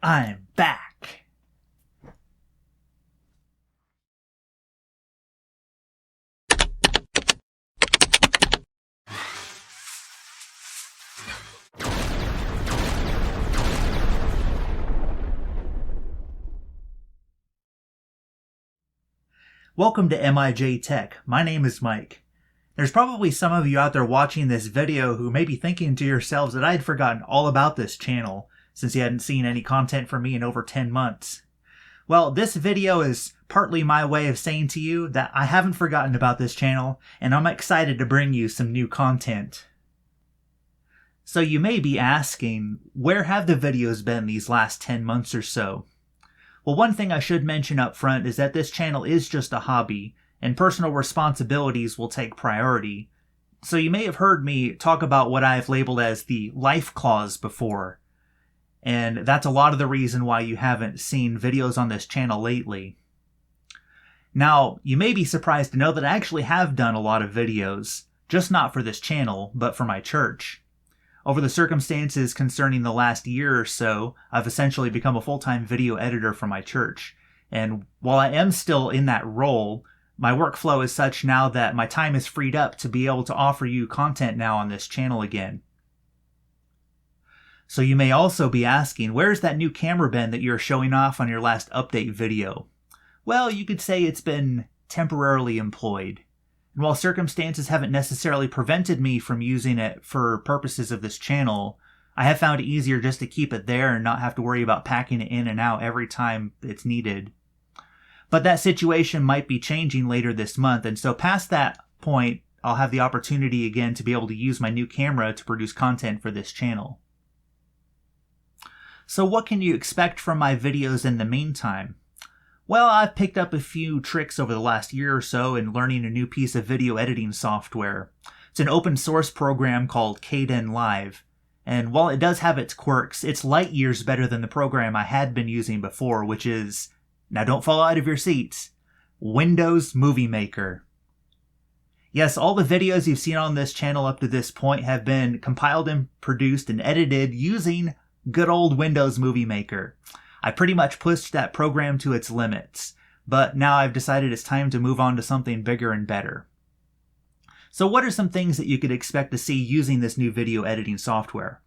I'm back. Welcome to MIJ Tech. My name is Mike. There's probably some of you out there watching this video who may be thinking to yourselves that I'd forgotten all about this channel since you hadn't seen any content from me in over 10 months. Well, this video is partly my way of saying to you that I haven't forgotten about this channel and I'm excited to bring you some new content. So you may be asking, where have the videos been these last 10 months or so? Well, one thing I should mention up front is that this channel is just a hobby, and personal responsibilities will take priority. So you may have heard me talk about what I've labeled as the life clause before, and that's a lot of the reason why you haven't seen videos on this channel lately. Now, you may be surprised to know that I actually have done a lot of videos, just not for this channel, but for my church. Over the circumstances concerning the last year or so, I've essentially become a full-time video editor for my church. And while I am still in that role, my workflow is such now that my time is freed up to be able to offer you content now on this channel again. So you may also be asking, where's that new camera been that you're showing off on your last update video? Well, you could say it's been temporarily employed. And while circumstances haven't necessarily prevented me from using it for purposes of this channel, I have found it easier just to keep it there and not have to worry about packing it in and out every time it's needed. But that situation might be changing later this month, and so past that point, I'll have the opportunity again to be able to use my new camera to produce content for this channel. So what can you expect from my videos in the meantime? Well, I've picked up a few tricks over the last year or so in learning a new piece of video editing software. It's an open source program called Kdenlive, and while it does have its quirks, it's light years better than the program I had been using before, which is, now don't fall out of your seats, Windows Movie Maker. Yes, all the videos you've seen on this channel up to this point have been compiled and produced and edited using good old Windows Movie Maker. I pretty much pushed that program to its limits, but now I've decided it's time to move on to something bigger and better. So what are some things that you could expect to see using this new video editing software?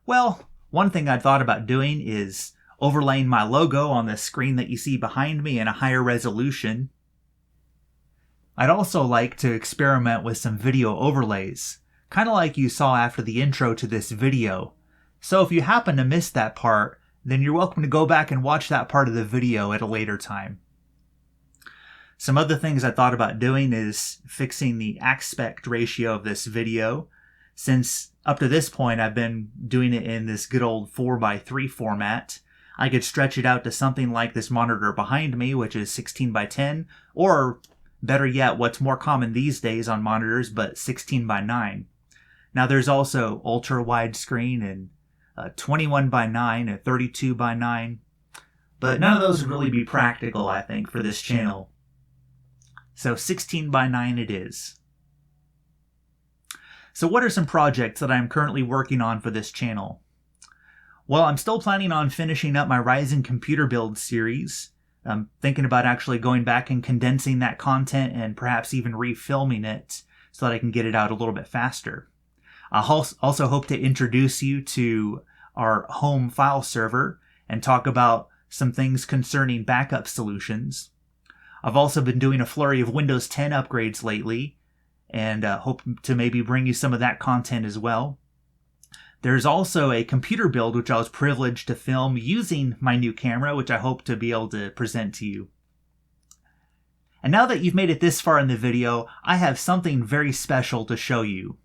Well, one thing I'd thought about doing is overlaying my logo on the screen that you see behind me in a higher resolution. I'd also like to experiment with some video overlays, kind of like you saw after the intro to this video. So if you happen to miss that part, then you're welcome to go back and watch that part of the video at a later time. Some other things I thought about doing is fixing the aspect ratio of this video. Since up to this point I've been doing it in this good old 4:3 format, I could stretch it out to something like this monitor behind me, which is 16:10, or better yet, what's more common these days on monitors, but 16:9. Now there's also ultra widescreen and 21:9 and 32:9, but none of those would really be practical, I think, for this channel. So 16:9 it is. So what are some projects that I'm currently working on for this channel? Well, I'm still planning on finishing up my Ryzen computer build series. I'm thinking about actually going back and condensing that content and perhaps even refilming it so that I can get it out a little bit faster. I also hope to introduce you to our home file server and talk about some things concerning backup solutions. I've also been doing a flurry of Windows 10 upgrades lately and hope to maybe bring you some of that content as well. There's also a computer build which I was privileged to film using my new camera, which I hope to be able to present to you. And now that you've made it this far in the video, I have something very special to show you.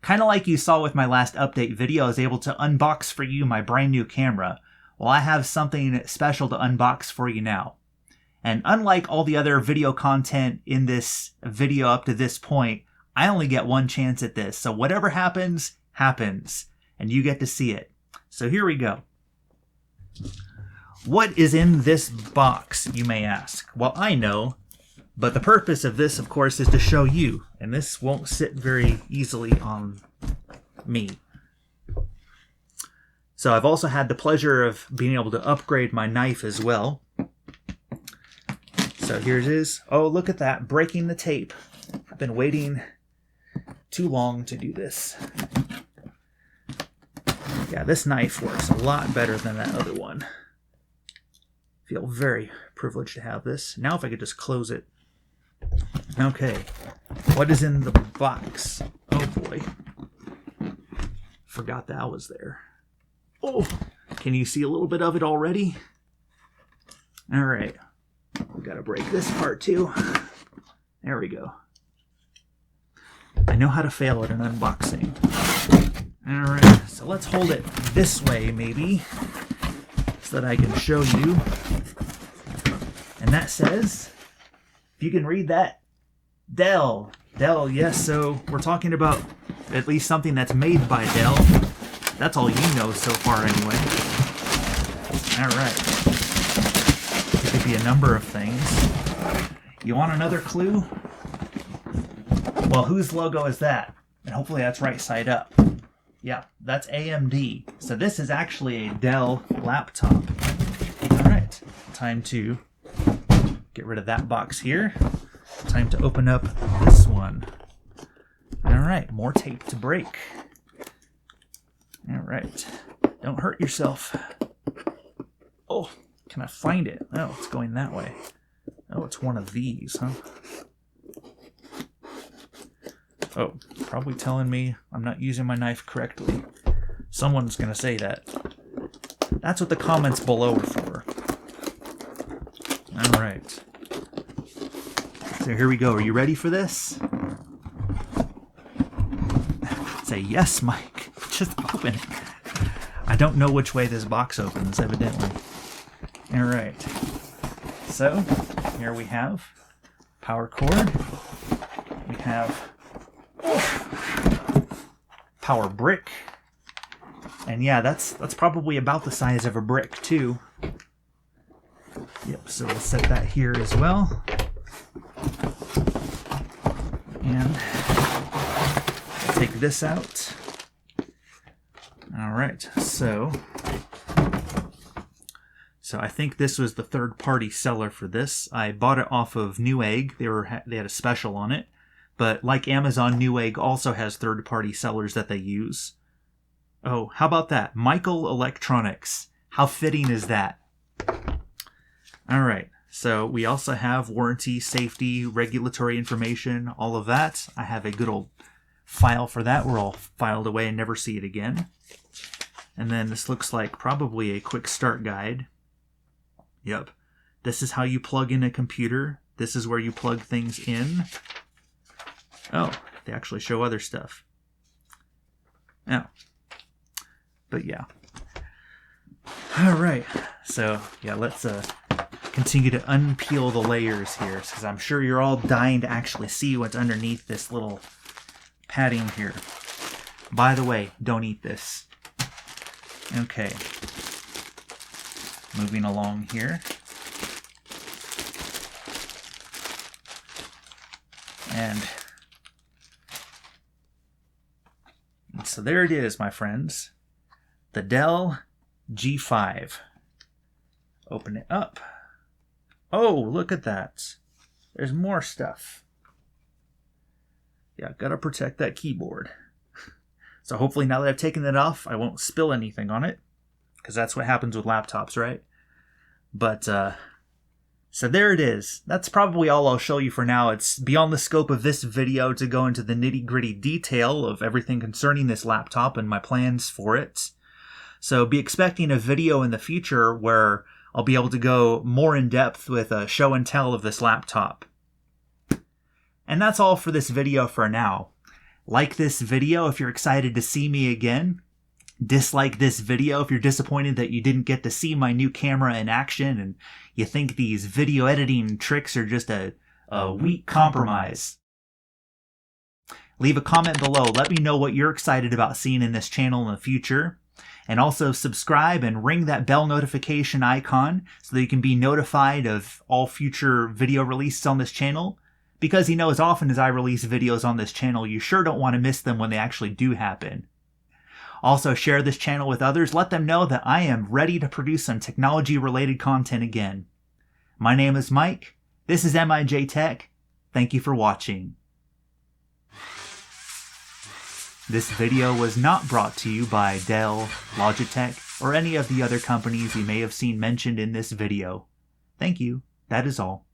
Kind of like you saw with my last update video, I was able to unbox for you my brand new camera. Well, I have something special to unbox for you now. And unlike all the other video content in this video up to this point, I only get one chance at this. So whatever happens, happens. And you get to see it. So here we go. What is in this box, you may ask? Well, I know. But the purpose of this, of course, is to show you. And this won't sit very easily on me. So I've also had the pleasure of being able to upgrade my knife as well. So here it is. Oh, look at that, breaking the tape. I've been waiting too long to do this. Yeah, this knife works a lot better than that other one. Feel very privileged to have this. Now if I could just close it. Okay, what is in the box? Oh boy. Forgot that was there. Oh, can you see a little bit of it already? All right, we gotta break this part too. There we go. I know how to fail at an unboxing. All right, so let's hold it this way maybe, so that I can show you. And that says, if you can read that, Dell. Dell, yes, so we're talking about at least something that's made by Dell. That's all you know so far anyway. Alright. It could be a number of things. You want another clue? Well, whose logo is that? And hopefully that's right side up. Yeah, that's AMD. So this is actually a Dell laptop. Alright, time to get rid of that box here. Time to open up this one. Alright, more tape to break. Alright, don't hurt yourself. Oh, can I find it? Oh, it's going that way. Oh, it's one of these, huh? Oh, probably telling me I'm not using my knife correctly. Someone's gonna say that. That's what the comments below are for. Alright. So here we go. Are you ready for this? Say yes, Mike. Just open it. I don't know which way this box opens, evidently. Alright. So, here we have power cord. We have power brick. And yeah, that's probably about the size of a brick too. Yep, so we'll set that here as well. And we'll take this out. Alright, so I think this was the third-party seller for this. I bought it off of Newegg. They had a special on it. But like Amazon, Newegg also has third-party sellers that they use. Oh, how about that? Michael Electronics. How fitting is that? Alright, so we also have warranty, safety, regulatory information, all of that. I have a good old file for that. We're all filed away and never see it again. And then this looks like probably a quick start guide. Yep. This is how you plug in a computer. This is where you plug things in. Oh, they actually show other stuff. Oh. But yeah. Alright. So, yeah, let's continue to unpeel the layers here, because I'm sure you're all dying to actually see what's underneath this little padding here. By the way, don't eat this. Okay. Moving along here. And so there it is, my friends. The Dell G5. Open it up. Oh, look at that. There's more stuff. Yeah, gotta protect that keyboard. So hopefully now that I've taken it off, I won't spill anything on it. Because that's what happens with laptops, right? But, so there it is. That's probably all I'll show you for now. It's beyond the scope of this video to go into the nitty-gritty detail of everything concerning this laptop and my plans for it. So be expecting a video in the future where I'll be able to go more in depth with a show and tell of this laptop. And that's all for this video for now. Like this video if you're excited to see me again. Dislike this video if you're disappointed that you didn't get to see my new camera in action and you think these video editing tricks are just a weak compromise. Leave a comment below. Let me know what you're excited about seeing in this channel in the future. And also subscribe and ring that bell notification icon so that you can be notified of all future video releases on this channel. Because you know, as often as I release videos on this channel, you sure don't want to miss them when they actually do happen. Also, share this channel with others. Let them know that I am ready to produce some technology-related content again. My name is Mike. This is MIJ Tech. Thank you for watching. This video was not brought to you by Dell, Logitech, or any of the other companies you may have seen mentioned in this video. Thank you. That is all.